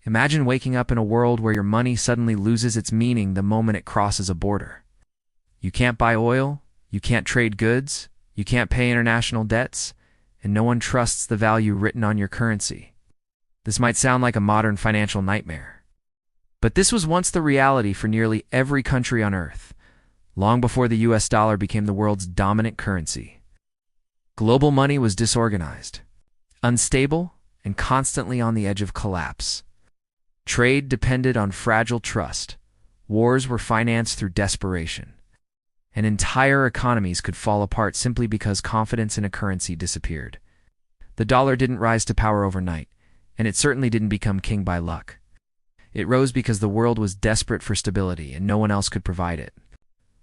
Imagine waking up in a world where your money suddenly loses its meaning the moment it crosses a border. You can't buy oil, you can't trade goods, you can't pay international debts, and no one trusts the value written on your currency. This might sound like a modern financial nightmare, but this was once the reality for nearly every country on Earth, long before the US dollar became the world's dominant currency. Global money was disorganized, unstable, and constantly on the edge of collapse. Trade depended on fragile trust, wars were financed through desperation, and entire economies could fall apart simply because confidence in a currency disappeared. The dollar didn't rise to power overnight, and it certainly didn't become king by luck. It rose because the world was desperate for stability and no one else could provide it.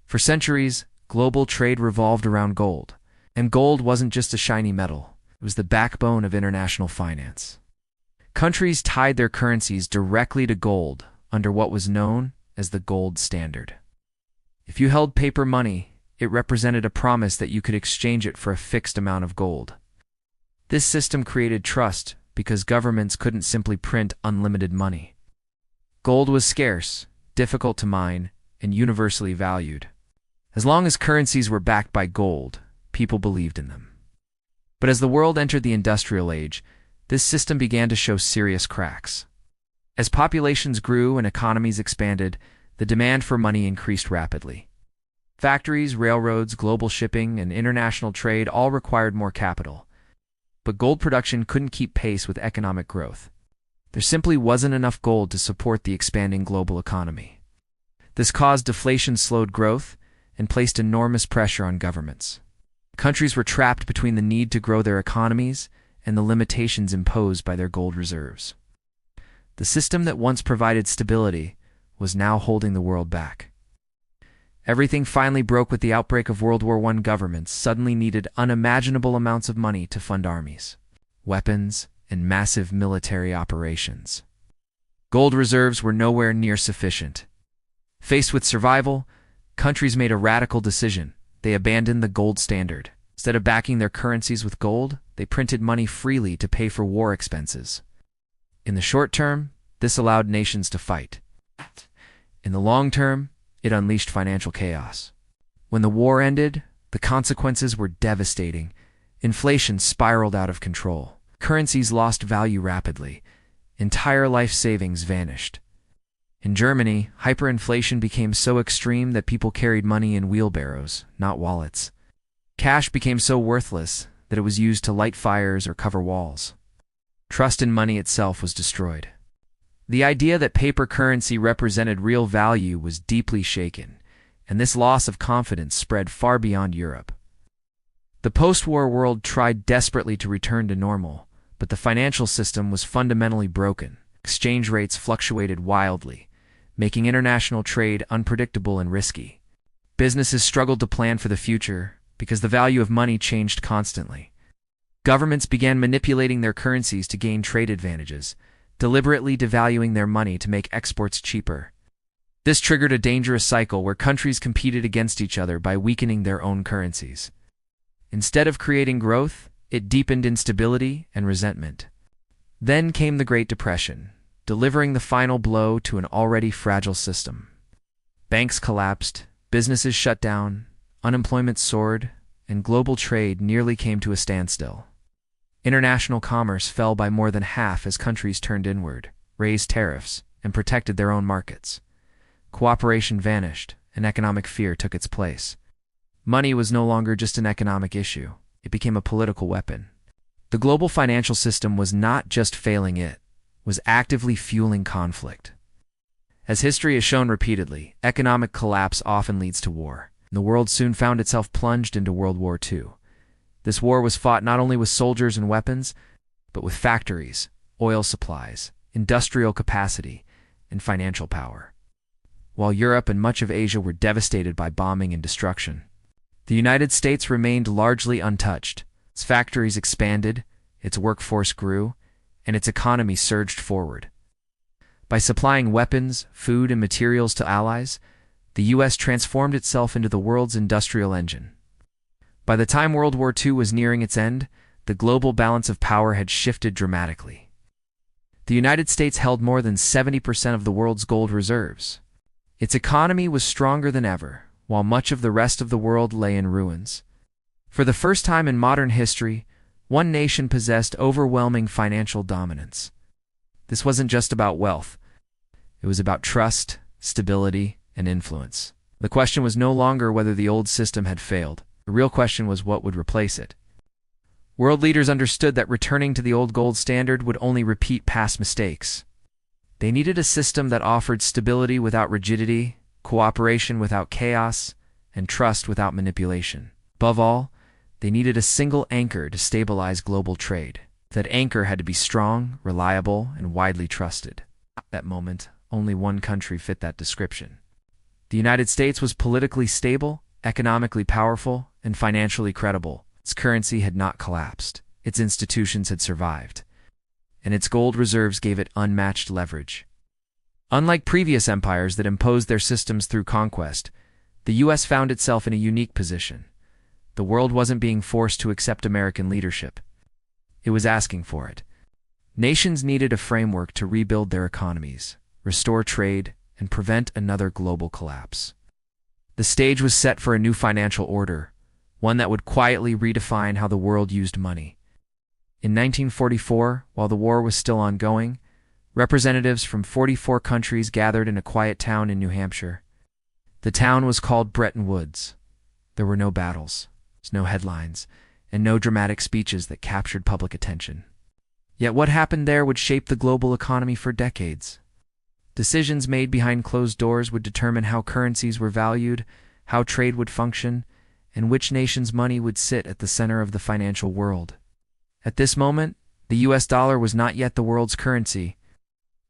For centuries, global trade revolved around gold, and gold wasn't just a shiny metal, it was the backbone of international finance. Countries tied their currencies directly to gold under what was known as the gold standard. If you held paper money, it represented a promise that you could exchange it for a fixed amount of gold. This system created trust because governments couldn't simply print unlimited money. Gold was scarce, difficult to mine, and universally valued. As long as currencies were backed by gold, people believed in them. But as the world entered the industrial age, this system began to show serious cracks. As populations grew and economies expanded, the demand for money increased rapidly. Factories, railroads, global shipping, and international trade all required more capital. But gold production couldn't keep pace with economic growth. There simply wasn't enough gold to support the expanding global economy. This caused deflation, slowed growth, and placed enormous pressure on governments. Countries were trapped between the need to grow their economies and the limitations imposed by their gold reserves. The system that once provided stability was now holding the world back. Everything finally broke with the outbreak of World War I. Governments suddenly needed unimaginable amounts of money to fund armies, weapons, and massive military operations. Gold reserves were nowhere near sufficient. Faced with survival, countries made a radical decision. They abandoned the gold standard. Instead of backing their currencies with gold, they printed money freely to pay for war expenses. In the short term, this allowed nations to fight. In the long term, it unleashed financial chaos. When the war ended, the consequences were devastating. Inflation spiraled out of control. Currencies lost value rapidly. Entire life savings vanished. In Germany, hyperinflation became so extreme that people carried money in wheelbarrows, not wallets. Cash became so worthless that it was used to light fires or cover walls. Trust in money itself was destroyed. The idea that paper currency represented real value was deeply shaken, and this loss of confidence spread far beyond Europe. The post-war world tried desperately to return to normal, but the financial system was fundamentally broken. Exchange rates fluctuated wildly, making international trade unpredictable and risky. Businesses struggled to plan for the future because the value of money changed constantly. Governments began manipulating their currencies to gain trade advantages, deliberately devaluing their money to make exports cheaper. This triggered a dangerous cycle where countries competed against each other by weakening their own currencies. Instead of creating growth, it deepened instability and resentment. Then came the Great Depression, delivering the final blow to an already fragile system. Banks collapsed, businesses shut down, unemployment soared, and global trade nearly came to a standstill. International commerce fell by more than half as countries turned inward, raised tariffs, and protected their own markets. Cooperation vanished, and economic fear took its place. Money was no longer just an economic issue. It became a political weapon. The global financial system was not just failing, it was actively fueling conflict. As history has shown repeatedly, economic collapse often leads to war. The world soon found itself plunged into World War II. This war was fought not only with soldiers and weapons, but with factories, oil supplies, industrial capacity, and financial power. While Europe and much of Asia were devastated by bombing and destruction, the United States remained largely untouched. Its factories expanded, its workforce grew, and its economy surged forward. By supplying weapons, food, and materials to allies, the U.S. transformed itself into the world's industrial engine. By the time World War II was nearing its end, the global balance of power had shifted dramatically. The United States held more than 70% of the world's gold reserves. Its economy was stronger than ever, while much of the rest of the world lay in ruins. For the first time in modern history, one nation possessed overwhelming financial dominance. This wasn't just about wealth. It was about trust, stability, and influence. The question was no longer whether the old system had failed. The real question was what would replace it. World leaders understood that returning to the old gold standard would only repeat past mistakes. They needed a system that offered stability without rigidity, cooperation without chaos, and trust without manipulation. Above all, they needed a single anchor to stabilize global trade. That anchor had to be strong, reliable, and widely trusted. At that moment, only one country fit that description. The United States was politically stable, economically powerful, and financially credible. Its currency had not collapsed. Its institutions had survived. And its gold reserves gave it unmatched leverage. Unlike previous empires that imposed their systems through conquest, the U.S. found itself in a unique position. The world wasn't being forced to accept American leadership. It was asking for it. Nations needed a framework to rebuild their economies, restore trade, and prevent another global collapse. The stage was set for a new financial order, one that would quietly redefine how the world used money. In 1944, while the war was still ongoing, representatives from 44 countries gathered in a quiet town in New Hampshire. The town was called Bretton Woods. There were no battles, no headlines, and no dramatic speeches that captured public attention. Yet what happened there would shape the global economy for decades. Decisions made behind closed doors would determine how currencies were valued, how trade would function, and which nation's money would sit at the center of the financial world. At this moment, the US dollar was not yet the world's currency,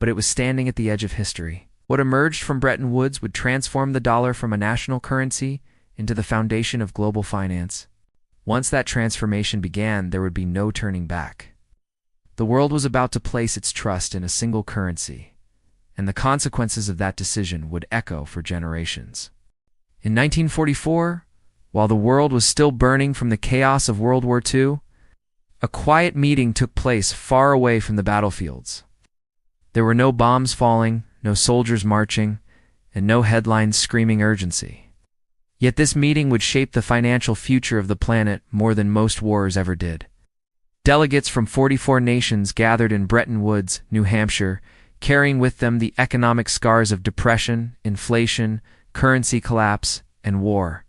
but it was standing at the edge of history. What emerged from Bretton Woods would transform the dollar from a national currency into the foundation of global finance. Once that transformation began, there would be no turning back. The world was about to place its trust in a single currency, and the consequences of that decision would echo for generations. In 1944, while the world was still burning from the chaos of World War II, a quiet meeting took place far away from the battlefields. There were no bombs falling, no soldiers marching, and no headlines screaming urgency. Yet this meeting would shape the financial future of the planet more than most wars ever did. Delegates from 44 nations gathered in Bretton Woods, New Hampshire, carrying with them the economic scars of depression, inflation, currency collapse, and war.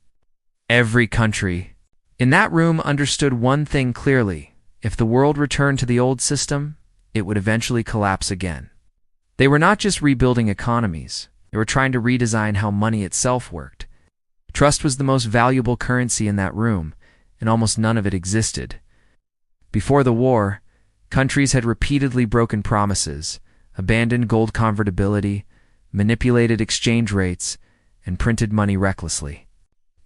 Every country in that room understood one thing clearly: if the world returned to the old system, it would eventually collapse again. They were not just rebuilding economies, they were trying to redesign how money itself worked. Trust was the most valuable currency in that room, and almost none of it existed. Before the war, countries had repeatedly broken promises, abandoned gold convertibility, manipulated exchange rates, and printed money recklessly.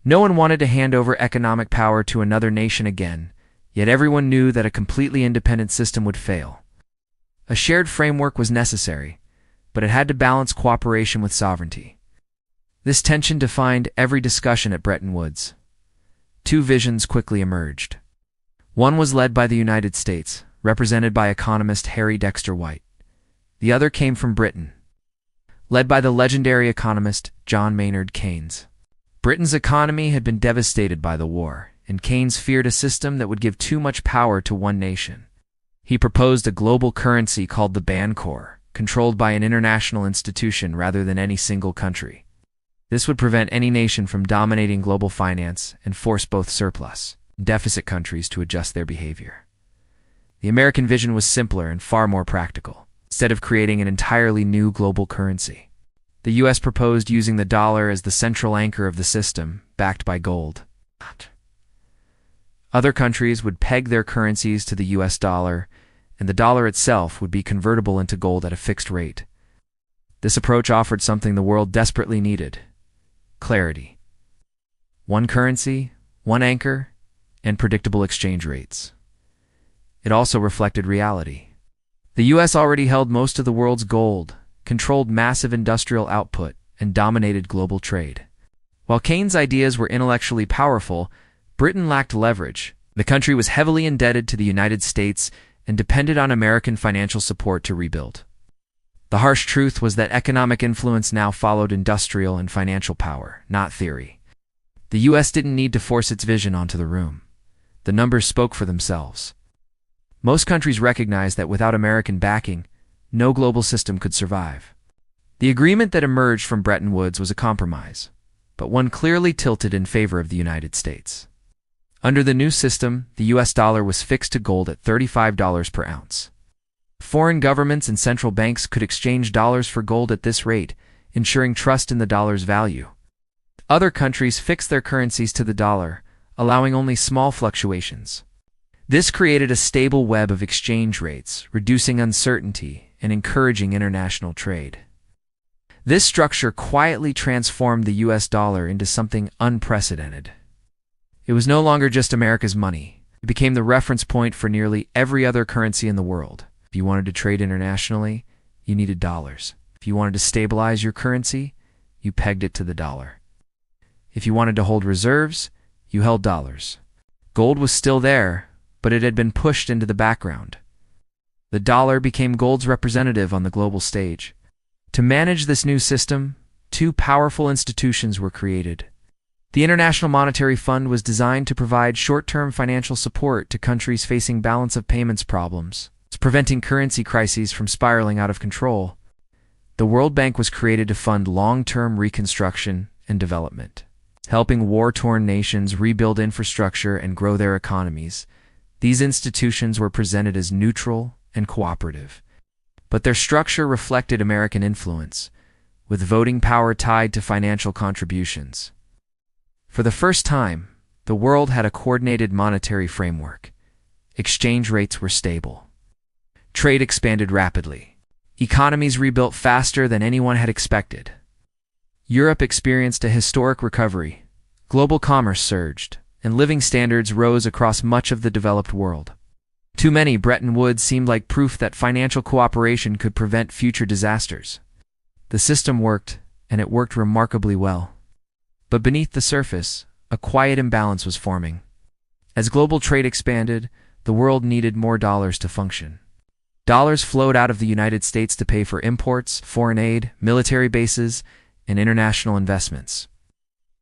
No one wanted to hand over economic power to another nation again, yet everyone knew that a completely independent system would fail. A shared framework was necessary, but it had to balance cooperation with sovereignty. This tension defined every discussion at Bretton Woods. Two visions quickly emerged. One was led by the United States, represented by economist Harry Dexter White. The other came from Britain, led by the legendary economist John Maynard Keynes. Britain's economy had been devastated by the war, and Keynes feared a system that would give too much power to one nation. He proposed a global currency called the Bancorp, controlled by an international institution rather than any single country. This would prevent any nation from dominating global finance and force both surplus and deficit countries to adjust their behavior. The American vision was simpler and far more practical. Instead of creating an entirely new global currency, the U.S. proposed using the dollar as the central anchor of the system, backed by gold. Other countries would peg their currencies to the U.S. dollar, and the dollar itself would be convertible into gold at a fixed rate. This approach offered something the world desperately needed: clarity. One currency, one anchor, and predictable exchange rates. It also reflected reality. The U.S. already held most of the world's gold, controlled massive industrial output, and dominated global trade. While Keynes' ideas were intellectually powerful, Britain lacked leverage. The country was heavily indebted to the United States, and depended on American financial support to rebuild. The harsh truth was that economic influence now followed industrial and financial power, not theory. The U.S. didn't need to force its vision onto the room. The numbers spoke for themselves. Most countries recognized that without American backing, no global system could survive. The agreement that emerged from Bretton Woods was a compromise, but one clearly tilted in favor of the United States. Under the new system, the U.S. dollar was fixed to gold at $35 per ounce. Foreign governments and central banks could exchange dollars for gold at this rate, ensuring trust in the dollar's value. Other countries fixed their currencies to the dollar, allowing only small fluctuations. This created a stable web of exchange rates, reducing uncertainty and encouraging international trade. This structure quietly transformed the U.S. dollar into something unprecedented. It was no longer just America's money. It became the reference point for nearly every other currency in the world. If you wanted to trade internationally, you needed dollars. If you wanted to stabilize your currency, you pegged it to the dollar. If you wanted to hold reserves, you held dollars. Gold was still there, but it had been pushed into the background. The dollar became gold's representative on the global stage. To manage this new system, two powerful institutions were created. The International Monetary Fund was designed to provide short-term financial support to countries facing balance of payments problems, preventing currency crises from spiraling out of control. The World Bank was created to fund long-term reconstruction and development, helping war-torn nations rebuild infrastructure and grow their economies. These institutions were presented as neutral and cooperative, but their structure reflected American influence, with voting power tied to financial contributions. For the first time, the world had a coordinated monetary framework. Exchange rates were stable. Trade expanded rapidly. Economies rebuilt faster than anyone had expected. Europe experienced a historic recovery. Global commerce surged, and living standards rose across much of the developed world. To many, Bretton Woods seemed like proof that financial cooperation could prevent future disasters. The system worked, and it worked remarkably well. But beneath the surface, a quiet imbalance was forming. As global trade expanded, the world needed more dollars to function. Dollars flowed out of the United States to pay for imports, foreign aid, military bases, and international investments.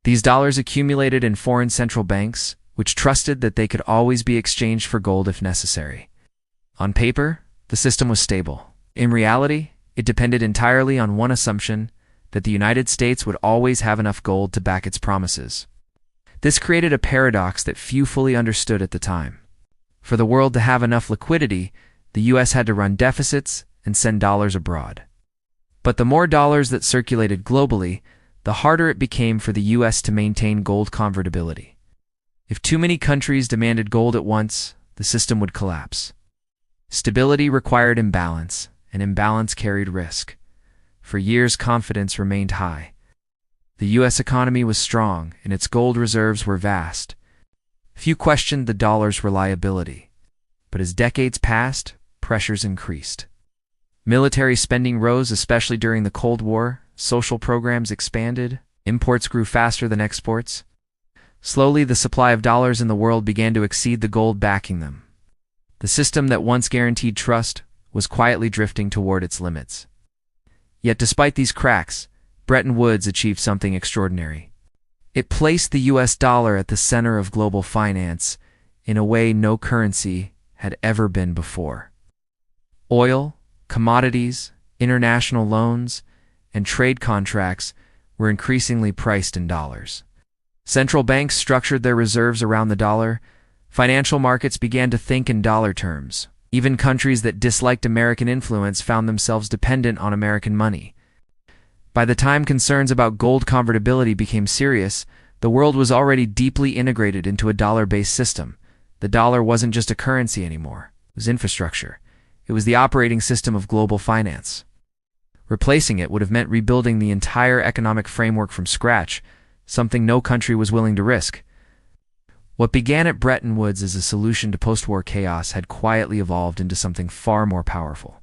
These dollars accumulated in foreign central banks, which trusted that they could always be exchanged for gold if necessary. On paper, the system was stable. In reality, it depended entirely on one assumption, that the United States would always have enough gold to back its promises. This created a paradox that few fully understood at the time. For the world to have enough liquidity, the U.S. had to run deficits and send dollars abroad. But the more dollars that circulated globally, the harder it became for the U.S. to maintain gold convertibility. If too many countries demanded gold at once, the system would collapse. Stability required imbalance, and imbalance carried risk. For years, confidence remained high. The U.S. economy was strong, and its gold reserves were vast. Few questioned the dollar's reliability. But as decades passed, pressures increased. Military spending rose, especially during the Cold War. Social programs expanded. Imports grew faster than exports. Slowly, the supply of dollars in the world began to exceed the gold backing them. The system that once guaranteed trust was quietly drifting toward its limits. Yet despite these cracks, Bretton Woods achieved something extraordinary. It placed the U.S. dollar at the center of global finance in a way no currency had ever been before. Oil, commodities, international loans, and trade contracts were increasingly priced in dollars. Central banks structured their reserves around the dollar. Financial markets began to think in dollar terms. Even countries that disliked American influence found themselves dependent on American money. By the time concerns about gold convertibility became serious, the world was already deeply integrated into a dollar-based system. The dollar wasn't just a currency anymore. It was infrastructure. It was the operating system of global finance. Replacing it would have meant rebuilding the entire economic framework from scratch, something no country was willing to risk. What began at Bretton Woods as a solution to post-war chaos had quietly evolved into something far more powerful.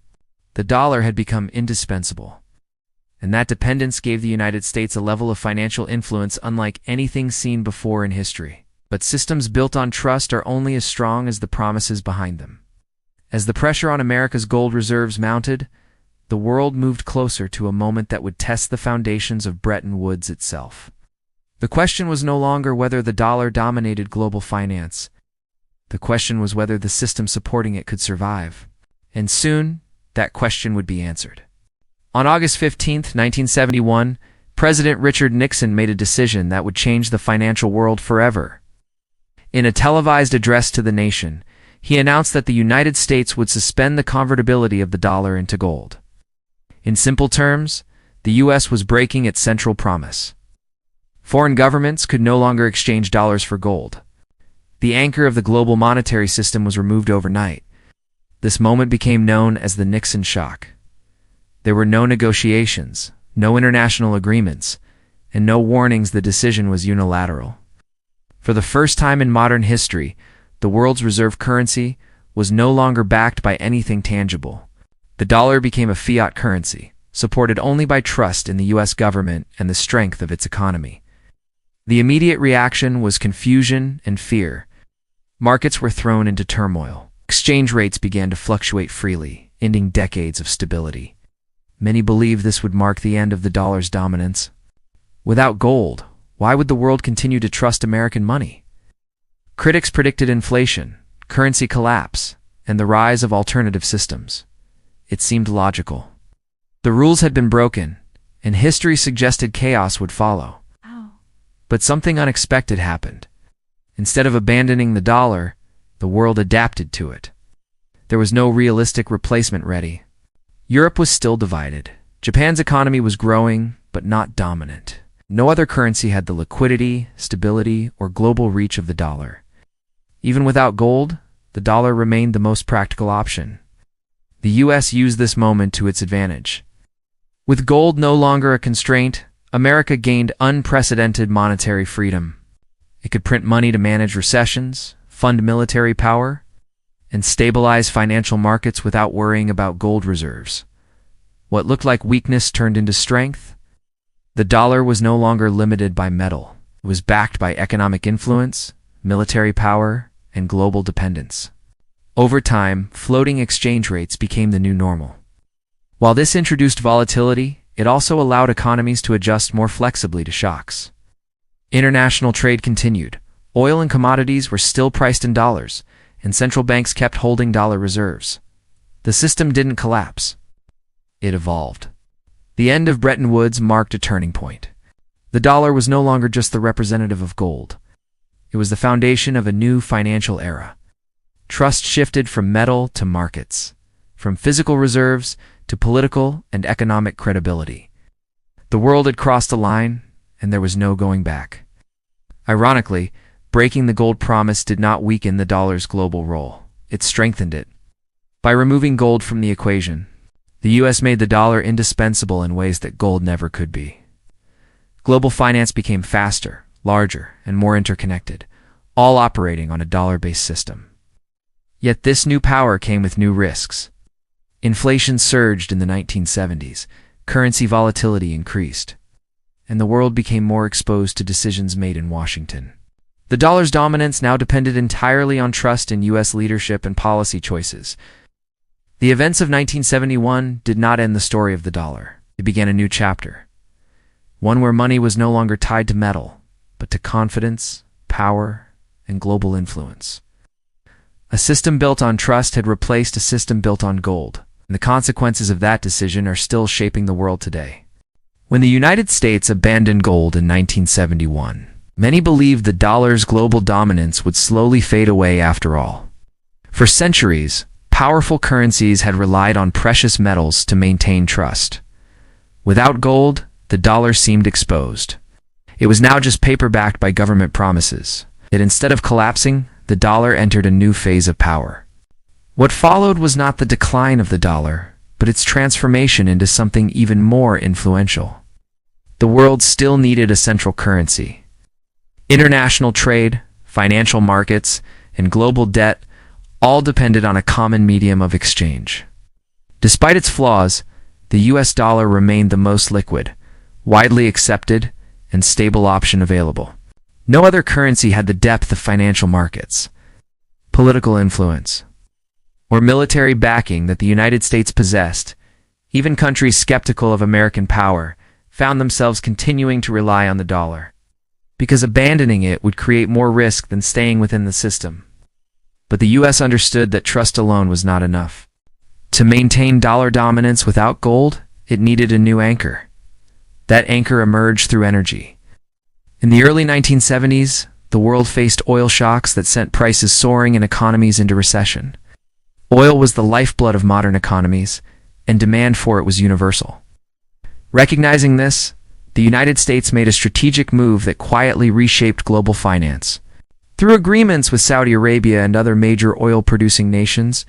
The dollar had become indispensable, and that dependence gave the United States a level of financial influence unlike anything seen before in history. But systems built on trust are only as strong as the promises behind them. As the pressure on America's gold reserves mounted, the world moved closer to a moment that would test the foundations of Bretton Woods itself. The question was no longer whether the dollar dominated global finance. The question was whether the system supporting it could survive. And soon, that question would be answered. On August 15, 1971, President Richard Nixon made a decision that would change the financial world forever. In a televised address to the nation, he announced that the United States would suspend the convertibility of the dollar into gold. In simple terms, the U.S. was breaking its central promise. Foreign governments could no longer exchange dollars for gold. The anchor of the global monetary system was removed overnight. This moment became known as the Nixon Shock. There were no negotiations, no international agreements, and no warnings the decision was unilateral. For the first time in modern history, the world's reserve currency was no longer backed by anything tangible. The dollar became a fiat currency, supported only by trust in the U.S. government and the strength of its economy. The immediate reaction was confusion and fear. Markets were thrown into turmoil. Exchange rates began to fluctuate freely, ending decades of stability. Many believed this would mark the end of the dollar's dominance. Without gold, why would the world continue to trust American money? Critics predicted inflation, currency collapse, and the rise of alternative systems. It seemed logical. The rules had been broken, and history suggested chaos would follow. But something unexpected happened. Instead of abandoning the dollar, the world adapted to it. There was no realistic replacement ready. Europe was still divided. Japan's economy was growing, but not dominant. No other currency had the liquidity, stability, or global reach of the dollar. Even without gold, the dollar remained the most practical option. The U.S. used this moment to its advantage. With gold no longer a constraint, America gained unprecedented monetary freedom. It could print money to manage recessions, fund military power, and stabilize financial markets without worrying about gold reserves. What looked like weakness turned into strength. The dollar was no longer limited by metal. It was backed by economic influence, military power, and global dependence. Over time, floating exchange rates became the new normal. While this introduced volatility, it also allowed economies to adjust more flexibly to shocks. International trade continued. Oil and commodities were still priced in dollars, and central banks kept holding dollar reserves. The system didn't collapse. It evolved. The end of Bretton Woods marked a turning point. The dollar was no longer just the representative of gold. It was the foundation of a new financial era. Trust shifted from metal to markets, from physical reserves to political and economic credibility. The world had crossed a line, and there was no going back. Ironically, breaking the gold promise did not weaken the dollar's global role. It strengthened it. By removing gold from the equation, the U.S. made the dollar indispensable in ways that gold never could be. Global finance became faster, larger, and more interconnected, all operating on a dollar-based system. Yet this new power came with new risks. Inflation surged in the 1970s, currency volatility increased, and the world became more exposed to decisions made in Washington. The dollar's dominance now depended entirely on trust in U.S. leadership and policy choices. The events of 1971 did not end the story of the dollar. It began a new chapter, one where money was no longer tied to metal, but to confidence, power, and global influence. A system built on trust had replaced a system built on gold, and the consequences of that decision are still shaping the world today. When the United States abandoned gold in 1971, many believed the dollar's global dominance would slowly fade away after all. For centuries, powerful currencies had relied on precious metals to maintain trust. Without gold, the dollar seemed exposed. It was now just paper backed by government promises. Yet instead of collapsing, the dollar entered a new phase of power. What followed was not the decline of the dollar, but its transformation into something even more influential. The world still needed a central currency. International trade, financial markets, and global debt all depended on a common medium of exchange. Despite its flaws, the US dollar remained the most liquid, widely accepted, and stable option available. No other currency had the depth of financial markets, political influence, or military backing that the United States possessed, even countries skeptical of American power found themselves continuing to rely on the dollar, because abandoning it would create more risk than staying within the system. But the U.S. understood that trust alone was not enough. To maintain dollar dominance without gold, it needed a new anchor. That anchor emerged through energy. In the early 1970s, the world faced oil shocks that sent prices soaring and economies into recession. Oil was the lifeblood of modern economies, and demand for it was universal. Recognizing this, the United States made a strategic move that quietly reshaped global finance. Through agreements with Saudi Arabia and other major oil-producing nations,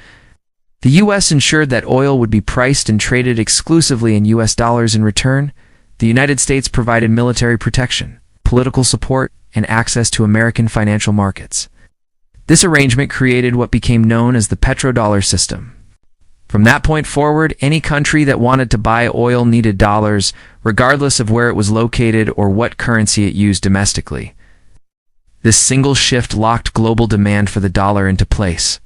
the U.S. ensured that oil would be priced and traded exclusively in U.S. dollars. In return, the United States provided military protection, political support, and access to American financial markets. This arrangement created what became known as the petrodollar system. From that point forward, any country that wanted to buy oil needed dollars, regardless of where it was located or what currency it used domestically. This single shift locked global demand for the dollar into place.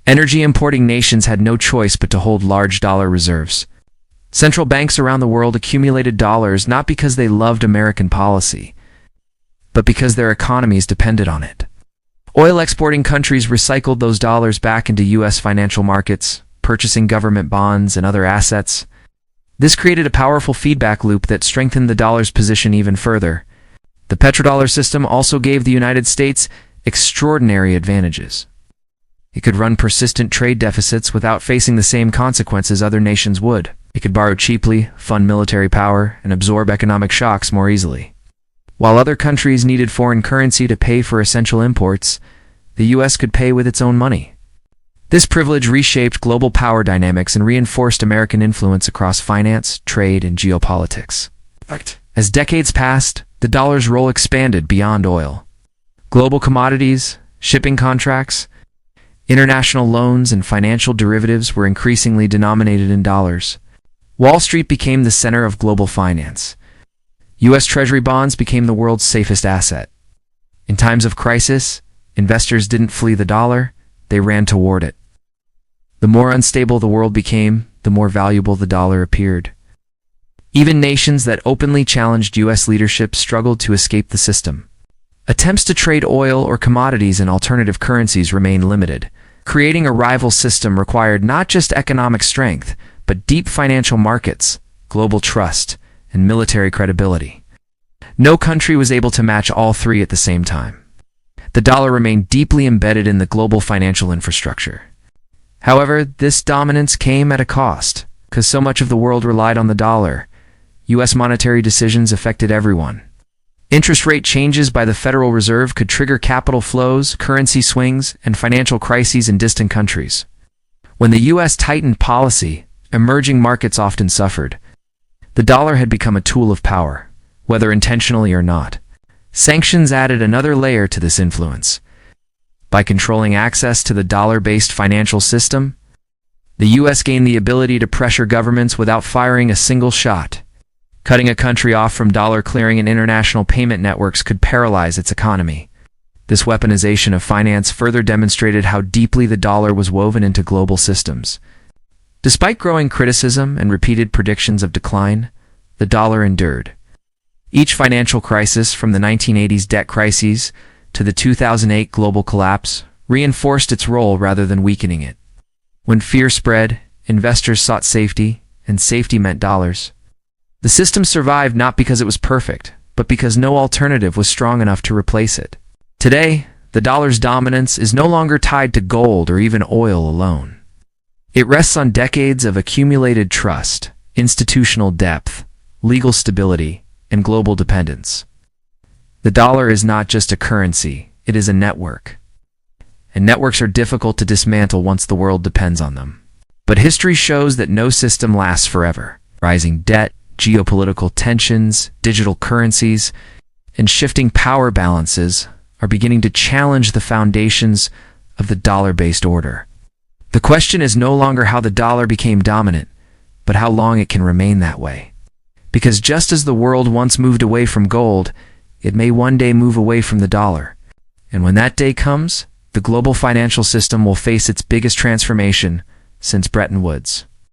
Energy importing nations had no choice but to hold large dollar reserves. Central banks around the world accumulated dollars not because they loved American policy, but because their economies depended on it. Oil exporting countries recycled those dollars back into U.S. financial markets, purchasing government bonds and other assets. This created a powerful feedback loop that strengthened the dollar's position even further. The petrodollar system also gave the United States extraordinary advantages. It could run persistent trade deficits without facing the same consequences other nations would. It could borrow cheaply, fund military power, and absorb economic shocks more easily. While other countries needed foreign currency to pay for essential imports, the U.S. could pay with its own money. This privilege reshaped global power dynamics and reinforced American influence across finance, trade, and geopolitics. As decades passed, the dollar's role expanded beyond oil. Global commodities, shipping contracts, international loans, and financial derivatives were increasingly denominated in dollars. Wall Street became the center of global finance. U.S. Treasury bonds became the world's safest asset. In times of crisis, investors didn't flee the dollar, they ran toward it. The more unstable the world became, the more valuable the dollar appeared. Even nations that openly challenged U.S. leadership struggled to escape the system. Attempts to trade oil or commodities in alternative currencies remained limited. Creating a rival system required not just economic strength, but deep financial markets, global trust, and military credibility. No country was able to match all three at the same time. The dollar remained deeply embedded in the global financial infrastructure. However, this dominance came at a cost. Because so much of the world relied on the dollar, U.S. monetary decisions affected everyone. Interest rate changes by the Federal Reserve could trigger capital flows, currency swings, and financial crises in distant countries. When the U.S. tightened policy, emerging markets often suffered. The dollar had become a tool of power, whether intentionally or not. Sanctions added another layer to this influence. By controlling access to the dollar-based financial system, the U.S. gained the ability to pressure governments without firing a single shot. Cutting a country off from dollar clearing and international payment networks could paralyze its economy. This weaponization of finance further demonstrated how deeply the dollar was woven into global systems. Despite growing criticism and repeated predictions of decline, the dollar endured. Each financial crisis, from the 1980s debt crises to the 2008 global collapse, reinforced its role rather than weakening it. When fear spread, investors sought safety, and safety meant dollars. The system survived not because it was perfect, but because no alternative was strong enough to replace it. Today, the dollar's dominance is no longer tied to gold or even oil alone. It rests on decades of accumulated trust, institutional depth, legal stability, and global dependence. The dollar is not just a currency, it is a network. And networks are difficult to dismantle once the world depends on them. But history shows that no system lasts forever. Rising debt, geopolitical tensions, digital currencies, and shifting power balances are beginning to challenge the foundations of the dollar-based order. The question is no longer how the dollar became dominant, but how long it can remain that way. Because just as the world once moved away from gold, it may one day move away from the dollar. And when that day comes, the global financial system will face its biggest transformation since Bretton Woods.